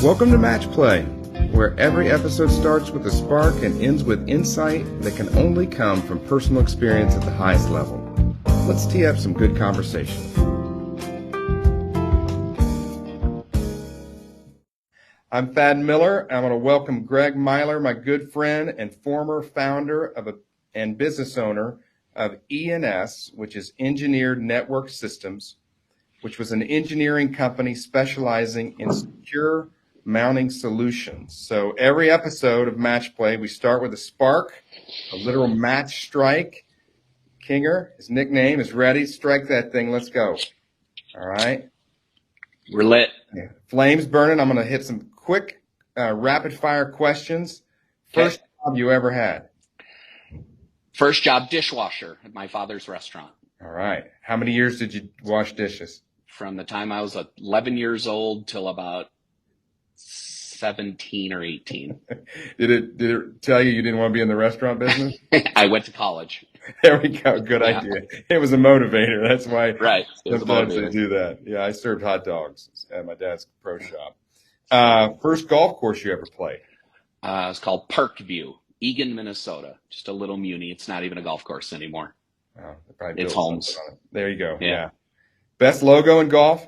Welcome to MATCHplay, where every episode starts with a spark and ends with insight that can only come from personal experience at the highest level. Let's tee up some good conversation. I'm Thad Miller. I'm going to welcome Greg Myler, my good friend and former founder and business owner of ENS, which is Engineered Network Systems, which was an engineering company specializing in secure mounting solutions. So every episode of MATCHplay, we start with a spark, a literal match strike. Kinger, his nickname, is ready. Strike that thing. Let's go. All right. We're lit. Yeah. Flames burning. I'm going to hit some quick rapid fire questions. First job you ever had? First job, dishwasher at my father's restaurant. All right. How many years did you wash dishes? From the time I was 11 years old till about 17 or 18. Did it tell you didn't want to be in the restaurant business? I went to college. There we go. Good idea. It was a motivator. That's why Right. sometimes they do that. Yeah, I served hot dogs at my dad's pro shop. First golf course you ever played? It's called Parkview, Eagan, Minnesota. Just a little muni. It's not even a golf course anymore. Oh, they probably It's built homes. something on it. There you go. Yeah. Yeah. Best logo in golf?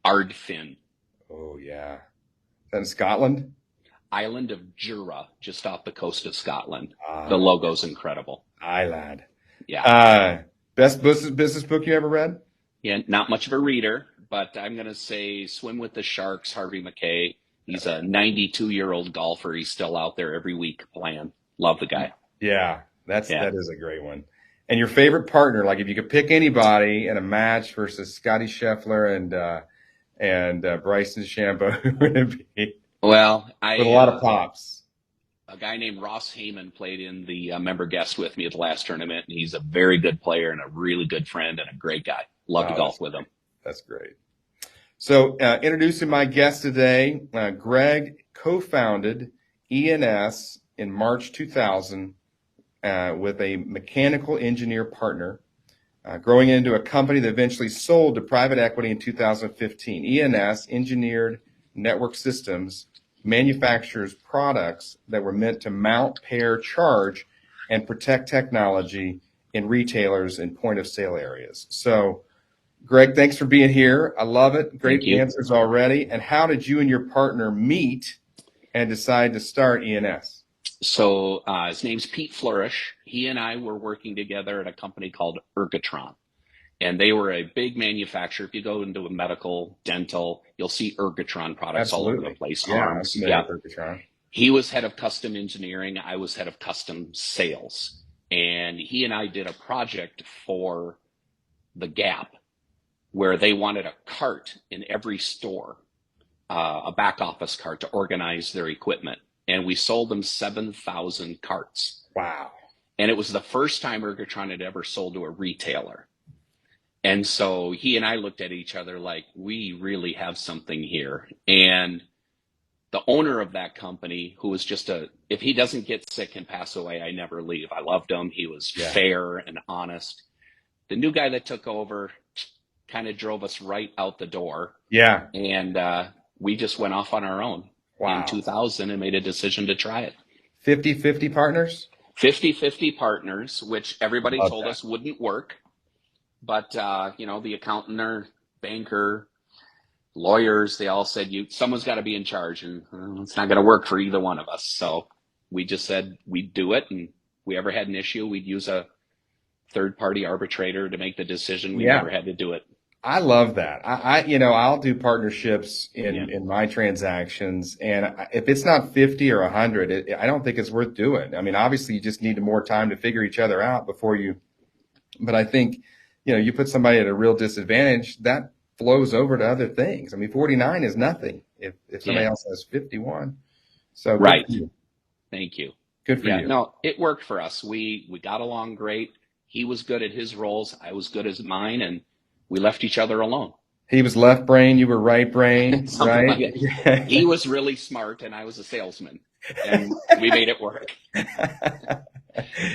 Ardfin, Oh, yeah. Is that in Scotland? island of Jura, just off the coast of Scotland. Ah. The logo's incredible. Aye, lad. Yeah. Best business book you ever read? Yeah, not much of a reader, but I'm going to say Swim with the Sharks, Harvey McKay. He's a 92-year-old golfer. He's still out there every week playing. Love the guy. Yeah, that is a great one. And your favorite partner, like if you could pick anybody in a match versus Scotty Scheffler and Bryson DeChambeau, who would it be? Well, With a lot of pops. A guy named Ross Heyman played in the member guest with me at the last tournament, and he's a very good player and a really good friend and a great guy. Love to golf with him. That's great. So introducing my guest today, Greg co-founded ENS in March 2000 with a mechanical engineer partner, growing into a company that eventually sold to private equity in 2015. ENS, Engineered Network Systems, manufactures products that were meant to mount, pair, charge, and protect technology in retailers and point-of-sale areas. So, Greg, thanks for being here. I love it. Great answers already. And how did you and your partner meet and decide to start ENS? So his name's Pete Flourish. He and I were working together at a company called Ergotron. And they were a big manufacturer. If you go into a medical, dental, you'll see Ergotron products all over the place. Arms. Yeah. Ergotron. He was head of custom engineering. I was head of custom sales. And he and I did a project for the Gap where they wanted a cart in every store, a back office cart to organize their equipment. And we sold them 7,000 carts. Wow. And it was the first time Ergotron had ever sold to a retailer. And so he and I looked at each other like, we really have something here. And the owner of that company, who was just if he doesn't get sick and pass away, I never leave. I loved him. He was fair and honest. The new guy that took over kind of drove us right out the door. Yeah. And we just went off on our own in 2000 and made a decision to try it. 50-50 partners? 50-50 partners, which everybody told us wouldn't work. But, the accountant or banker, lawyers, they all said, someone's got to be in charge, and it's not going to work for either one of us. So we just said we'd do it. And if we ever had an issue, we'd use a third-party arbitrator to make the decision. We never had to do it. I love that. I'll do partnerships in my transactions, and if it's not 50 or 100, I don't think it's worth doing. I mean, obviously, you just need more time to figure each other out before you. But I think, you put somebody at a real disadvantage, that flows over to other things. I mean, 49 is nothing if somebody else has 51. So right. Thank you. Good for you. No, it worked for us. We got along great. He was good at his roles. I was good at mine, and we left each other alone. He was left brain, you were right brain, right? Like it. He was really smart, and I was a salesman, and we made it work.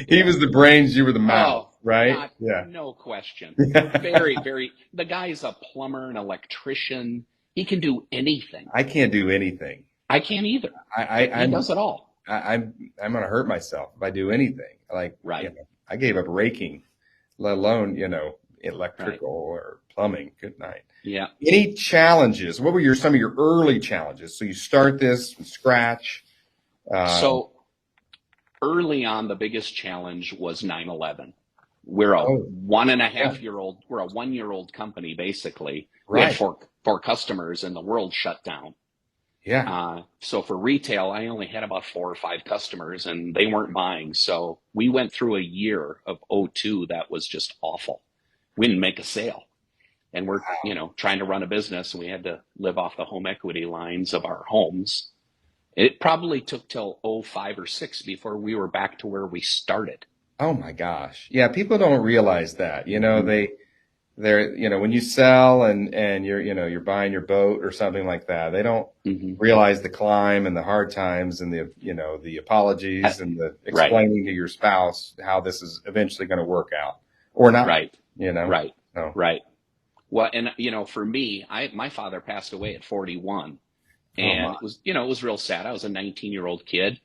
He was the brains, you were the mouth, right? No question. Very, very. The guy's a plumber, an electrician. He can do anything. I can't do anything. I can't either. He does it all. I'm going to hurt myself if I do anything. Like, Right. I gave up raking, let alone, electrical Right. or plumbing. Good night. Yeah. Any challenges? What were some of your early challenges? So you start this from scratch. So early on, the biggest challenge was 9/11. We're a Oh, 1.5-year-old, we're a 1-year-old company, basically. We had right. four customers and the world shut down. Yeah. So for retail, I only had about 4 or 5 customers and they weren't buying. So we went through a year of '02 that was just awful. We didn't make a sale. And we're, trying to run a business, and we had to live off the home equity lines of our homes. It probably took till '05 or '06 before we were back to where we started. Oh my gosh. Yeah. People don't realize that, Mm-hmm. they're, when you sell and you're buying your boat or something like that, they don't Mm-hmm. realize the climb and the hard times and the apologies and the Right, explaining to your spouse how this is eventually going to work out or not, right, you know? right, So, right. Well, and for me, my father passed away at 41, oh my, and it was real sad. I was a 19-year-old kid.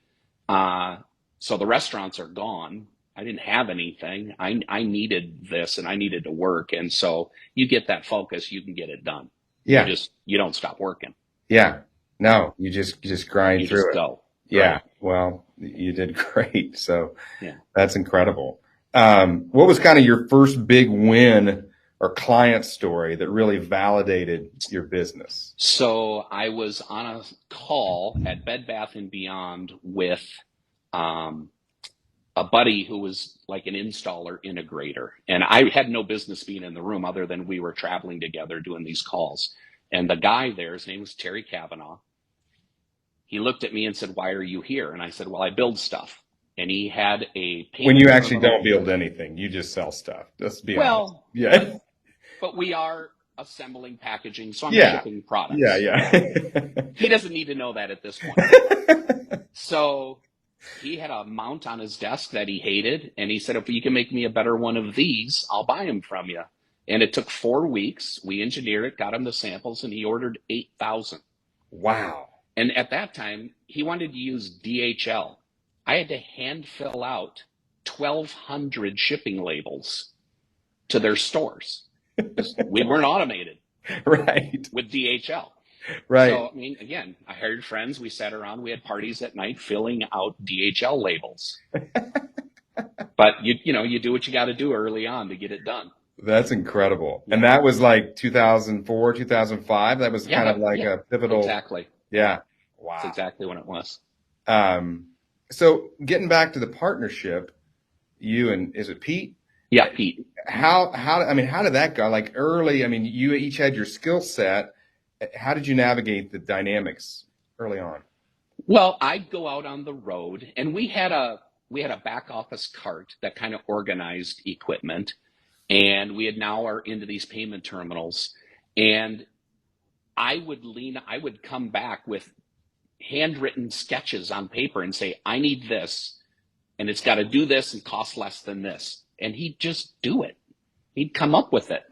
Uh, so the restaurants are gone. I didn't have anything. I needed this and I needed to work. And so you get that focus, you can get it done. yeah, You don't stop working. yeah. No, you just grind You just through it. go. Yeah. Right. Well, you did great. So Yeah. that's incredible. What was kind of your first big win or client story that really validated your business? So I was on a call at Bed Bath and Beyond with um, a buddy who was like an installer integrator. And I had no business being in the room other than we were traveling together doing these calls. And the guy there, his name was Terry Kavanaugh. He looked at me and said, "Why are you here?" And I said, "Well, I build stuff." And he had a When payment you actually don't terminal. build anything, you just sell stuff. Let's be honest. Well, Yeah. but we are assembling packaging, so I'm Yeah. shipping Yeah. products. Yeah. He doesn't need to know that at this point. So he had a mount on his desk that he hated, and he said, "If you can make me a better one of these, I'll buy them from you." And it took 4 weeks. We engineered it, got him the samples, and he ordered 8,000. Wow. And at that time, he wanted to use DHL. I had to hand fill out 1,200 shipping labels to their stores because we weren't automated Right. with DHL. Right. So, I mean, again, I hired friends. We sat around. We had parties at night filling out DHL labels. But you do what you got to do early on to get it done. That's incredible. Yeah. And that was like 2004, 2005. That was kind of like a pivotal. Exactly. Yeah. That's Wow. exactly when it was. So getting back to the partnership, is it Pete? Yeah, Pete. How did that go? Like early, you each had your skill set. How did you navigate the dynamics early on? Well, I'd go out on the road, and we had a back office cart that kind of organized equipment, and we now are into these payment terminals, and I would come back with handwritten sketches on paper and say, "I need this, and it's got to do this and cost less than this," and he'd just do it. He'd come up with it,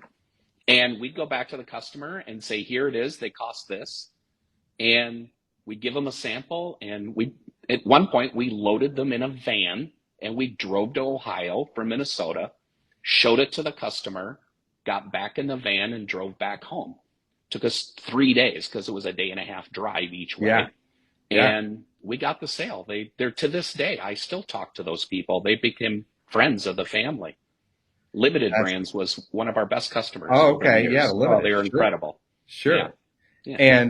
and we'd go back to the customer and say, "Here it is. They cost this," and we'd give them a sample, and at one point we loaded them in a van and we drove to Ohio from Minnesota, showed it to the customer, got back in the van and drove back home. Took us 3 days because it was a 1.5 day drive each way. Yeah. Yeah. And we got the sale. They're to this day, I still talk to those people. They became friends of the family. Limited Brands was one of our best customers. Oh, over the okay. years. Yeah, Limited. They were Sure. incredible. Sure. Yeah.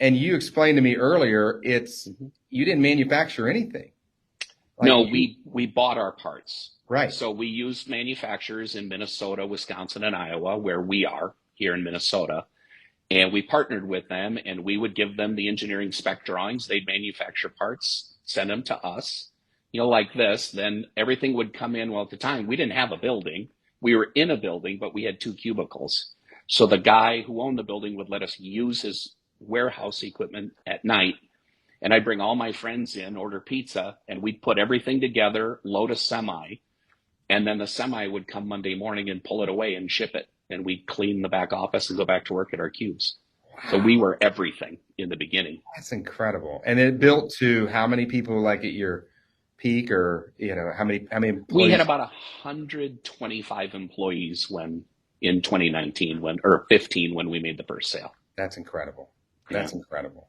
And you explained to me earlier, you didn't manufacture anything. No, we bought our parts. Right. So we used manufacturers in Minnesota, Wisconsin, and Iowa, where we are here in Minnesota. And we partnered with them, and we would give them the engineering spec drawings. They'd manufacture parts, send them to us, like this. Then everything would come in. Well, at the time, we didn't have a building. We were in a building, but we had 2 cubicles. So the guy who owned the building would let us use his warehouse equipment at night. And I'd bring all my friends in, order pizza, and we'd put everything together, load a semi, and then the semi would come Monday morning and pull it away and ship it. And we'd clean the back office and go back to work at our cubes. So we were everything in the beginning. That's incredible. And it built to how many people like at your peak, or how many employees? We had about 125 employees in 2019 or 15 when we made the first sale. That's incredible. That's incredible.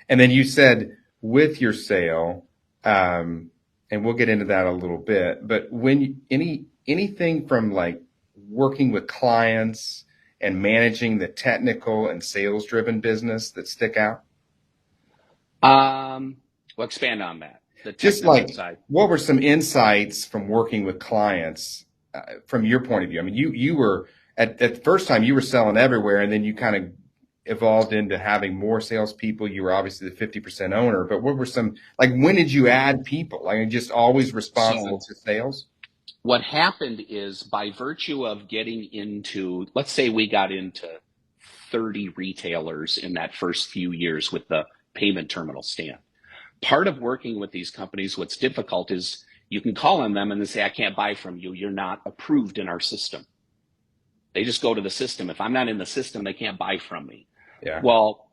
And then you said with your sale, and we'll get into that a little bit, but anything from like working with clients and managing the technical and sales driven business that stick out? Well, expand on that. The Just like, side. What were some insights from working with clients from your point of view? I mean, you were at the first time you were selling everywhere, and then you kind of evolved into having more salespeople. You were obviously the 50% owner, but what were some, like, when did you add people? Like, just always responsible to sales? What happened is, by virtue of getting into, let's say we got into 30 retailers in that first few years with the payment terminal stand. Part of working with these companies, what's difficult is you can call on them and they say, I can't buy from you. You're not approved in our system. They just go to the system. If I'm not in the system, they can't buy from me. Yeah. Well,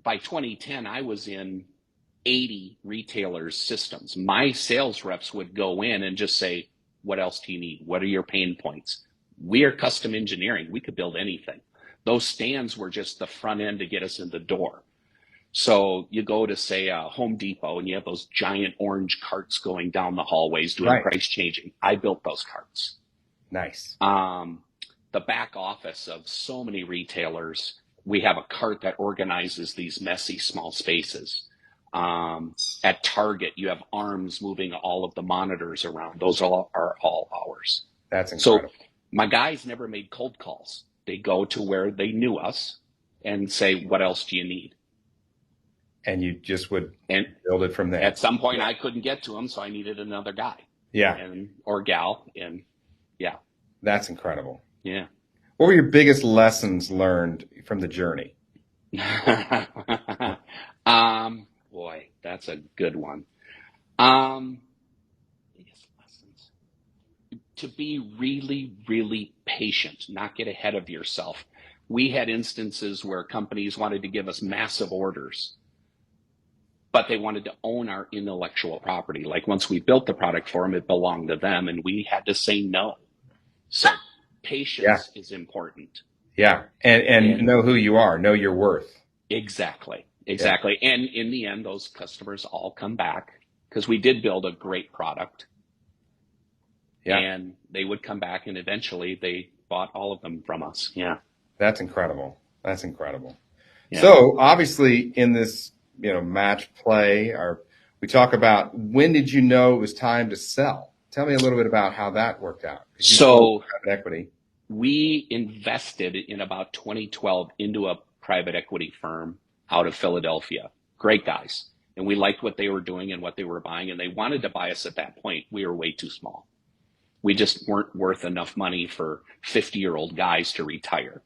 by 2010, I was in 80 retailers' systems. My sales reps would go in and just say, what else do you need? What are your pain points? We are custom engineering. We could build anything. Those stands were just the front end to get us in the door. So you go to, say, Home Depot, and you have those giant orange carts going down the hallways doing price changing. I built those carts. Nice. The back office of so many retailers, we have a cart that organizes these messy small spaces. At Target, you have arms moving all of the monitors around. Those are all ours. That's incredible. So my guys never made cold calls. They go to where they knew us and say, what else do you need? And you just would build it from there. At some point, I couldn't get to them, so I needed another guy. Yeah. Or gal. And yeah. That's incredible. Yeah. What were your biggest lessons learned from the journey? Boy, that's a good one. Biggest lessons. To be really, really patient, not get ahead of yourself. We had instances where companies wanted to give us massive orders, but they wanted to own our intellectual property. Like, once we built the product for them, it belonged to them, and we had to say no. So patience is important. Yeah. And know who you are, know your worth. Exactly. Exactly. Yeah. And in the end, those customers all come back because we did build a great product. Yeah. And they would come back, and eventually they bought all of them from us. Yeah. That's incredible. That's incredible. Yeah. So obviously in this, MATCHplay, we talk about, when did you know it was time to sell? Tell me a little bit about how that worked out. So private equity. We invested in about 2012 into a private equity firm out of Philadelphia. Great guys. And we liked what they were doing and what they were buying, and they wanted to buy us at that point. We were way too small. We just weren't worth enough money for 50-year-old guys to retire.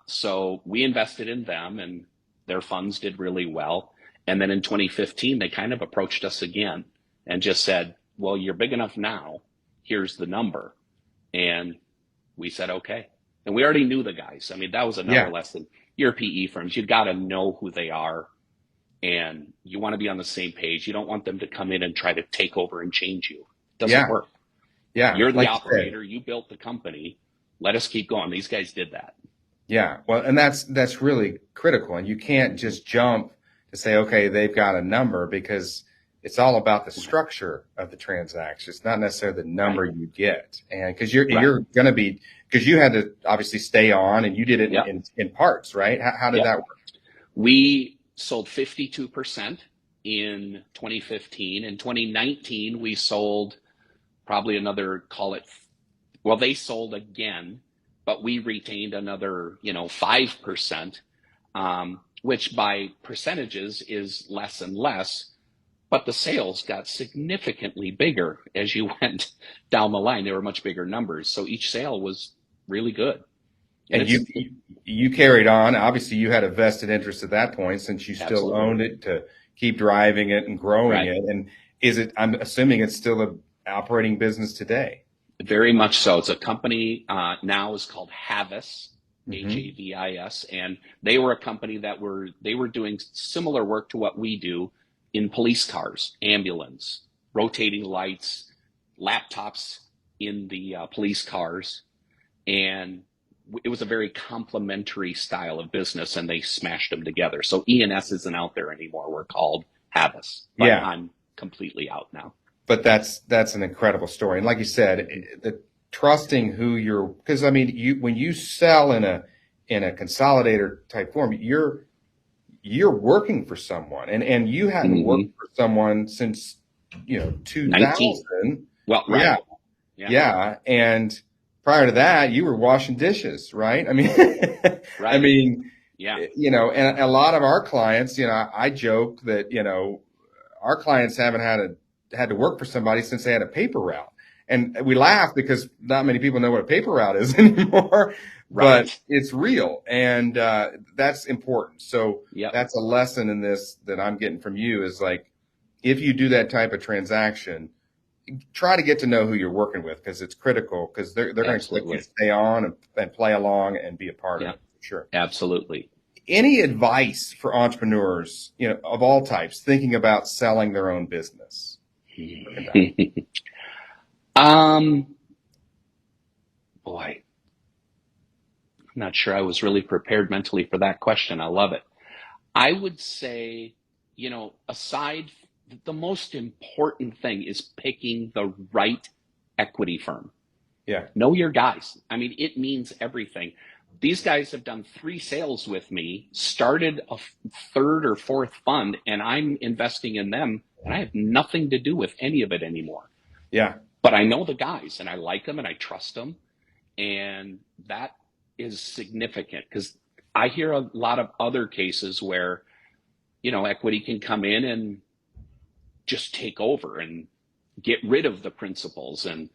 So we invested in them, and their funds did really well. And then in 2015, they kind of approached us again and just said, well, you're big enough now. Here's the number. And we said, okay. And we already knew the guys. I mean, that was another lesson. Your PE firms, you got to know who they are, and you want to be on the same page. You don't want them to come in and try to take over and change you. It doesn't work. Yeah. You're the operator. You built the company. Let us keep going. These guys did that. Yeah. Well, and that's really critical. And you can't just jump to say, okay, they've got a number, because it's all about the structure of the transaction. It's not necessarily the number you get. And because you're going to be, because you had to obviously stay on, and you did it in parts, right? How did that work? We sold 52% in 2015. In 2019, we sold probably another, they sold again, but we retained another, 5%, which by percentages is less and less. But the sales got significantly bigger as you went down the line. They were much bigger numbers. So each sale was really good. And you carried on. Obviously, you had a vested interest at that point, since you still owned it, to keep driving it and growing it. And I'm assuming it's still an operating business today. Very much so. It's a company now is called Havas. Mm-hmm. HAVIS, and they were a company they were doing similar work to what we do in police cars, ambulance, rotating lights, laptops in the police cars, and it was a very complementary style of business, and they smashed them together. So ENS isn't out there anymore. We're called Havis, but Yeah. I'm completely out now. But that's an incredible story. And like you said, the trusting who you're, because I mean, when you sell in a consolidator type form, you're working for someone, and you hadn't Mm-hmm. worked for someone since 19. 2000. Well, Yeah, right. Yeah. yeah. And prior to that, you were washing dishes, right? I mean, I Right. mean, Yeah. and a lot of our clients, I joke that our clients haven't had to work for somebody since they had a paper route. And we laugh because not many people know what a paper route is anymore, but Right. it's real. And that's important. So Yep. that's a lesson in this that I'm getting from you is like, if you do that type of transaction, try to get to know who you're working with because it's critical because they're going to expect you to Absolutely. stay on and play along and be a part of Yeah. it. For sure. Absolutely. Any advice for entrepreneurs, of all types, thinking about selling their own business? um, Boy, I'm not sure I was really prepared mentally for that question. I love it. I would say, aside, the most important thing is picking the right equity firm. Yeah. Know your guys. I mean, it means everything. These guys have done 3 sales with me, started a third or fourth fund, and I'm investing in them, and I have nothing to do with any of it anymore. Yeah. But I know the guys, and I like them, and I trust them, and that is significant because I hear a lot of other cases where, equity can come in and just take over and get rid of the principals. And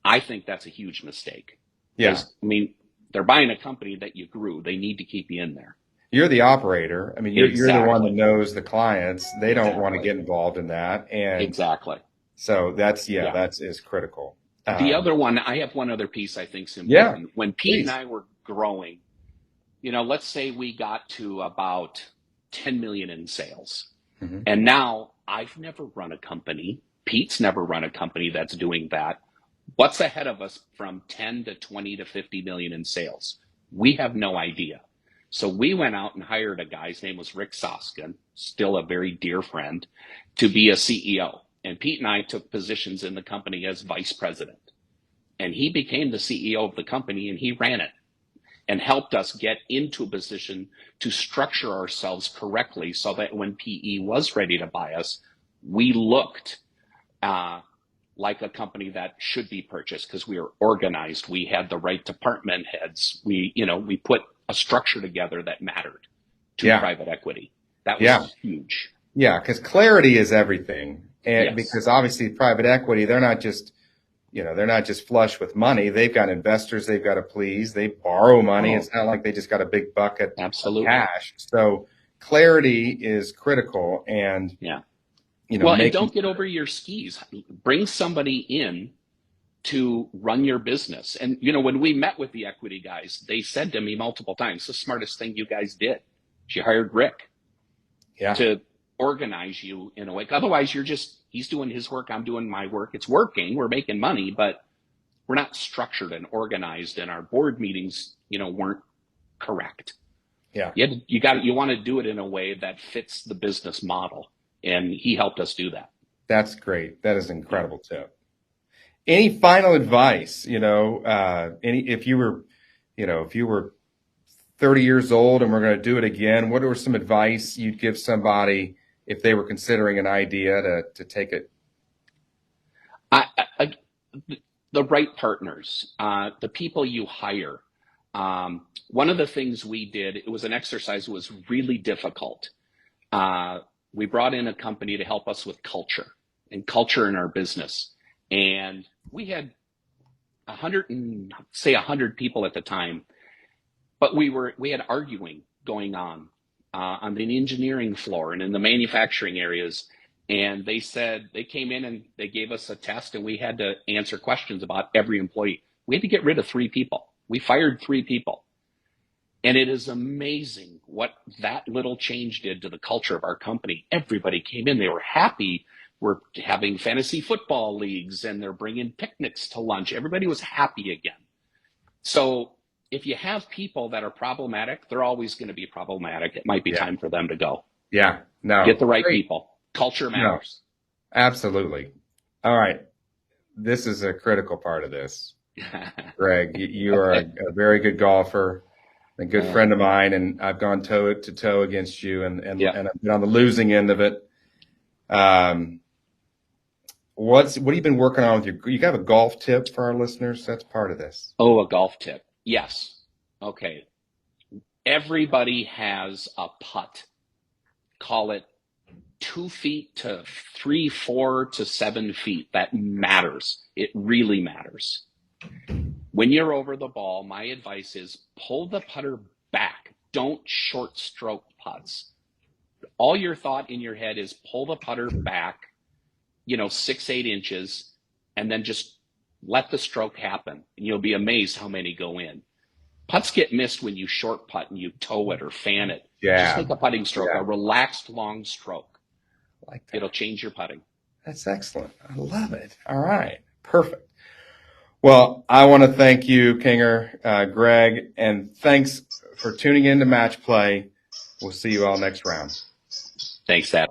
I think that's a huge mistake Yeah. because, I mean, they're buying a company that you grew. They need to keep you in there. You're the operator. I mean, you're the one that Exactly. knows the clients. They don't want to Exactly. get involved in that. And Exactly. so Yeah. that is critical. The other one, I have one other piece I think is Yeah, important. When Pete and please. I were growing, let's say we got to about 10 million in sales. Hmm. And now I've never run a company. Pete's never run a company that's doing that. What's ahead of us from 10 to 20 to 50 million in sales? We have no idea. So we went out and hired a guy, his name was Rick Soskin, still a very dear friend, to be a CEO. And Pete and I took positions in the company as vice president. And he became the CEO of the company and he ran it and helped us get into a position to structure ourselves correctly so that when PE was ready to buy us, we looked like a company that should be purchased because we were organized. We had the right department heads. We put a structure together that mattered to Yeah. private equity. That Yeah. was huge. Yeah. Because clarity is everything. And Yes, because obviously private equity, they're not just flush with money. They've got investors they've got to please. They borrow money. Oh, It's not like they just got a big bucket of absolutely. cash. So clarity is critical and, Yeah. Well, and making don't get over your skis. Bring somebody in to run your business. And, when we met with the equity guys, they said to me multiple times, the smartest thing you guys did, she hired Rick yeah. to organize you in a way. Otherwise, he's doing his work, I'm doing my work. It's working, we're making money, but we're not structured and organized, and our board meetings, weren't correct. Yeah. You want to do it in a way that fits the business model. And he helped us do that. That's great. That is an incredible tip. Any final advice, if you were 30 years old and we're going to do it again, what are some advice you'd give somebody if they were considering an idea to take it? The right partners, the people you hire. One of the things we did, it was an exercise that was really difficult. We brought in a company to help us with culture in our business. And we had 100 people at the time, but we had arguing going on the engineering floor and in the manufacturing areas. And they came in and they gave us a test and we had to answer questions about every employee. We had to get rid of 3 people. We fired 3 people. And it is amazing what that little change did to the culture of our company. Everybody came in, they were happy. We're having fantasy football leagues and they're bringing picnics to lunch. Everybody was happy again. So if you have people that are problematic, they're always going to be problematic. It might be time for them to go. Yeah. No. Get the right people. Culture matters. No, absolutely. All right. This is a critical part of this. Greg, you are a very good golfer, a good friend of mine, and I've gone toe to toe against you, and I've been on the losing end of it. What have you been working on with you have a golf tip for our listeners? That's part of this. Oh, a golf tip. Yes. Okay. Everybody has a putt. Call it 2 feet to 3, 4 to 7 feet. That matters. It really matters. When you're over the ball, my advice is pull the putter back. Don't short stroke putts. All your thought in your head is pull the putter back, 6, 8 inches, and then just let the stroke happen. And you'll be amazed how many go in. Putts get missed when you short putt and you toe it or fan it. Yeah. Just make a putting stroke, a relaxed long stroke. Like that. It'll change your putting. That's excellent. I love it. All right. Perfect. Well, I want to thank you, Kinger, Greg, and thanks for tuning in to Match Play. We'll see you all next round. Thanks, Adam.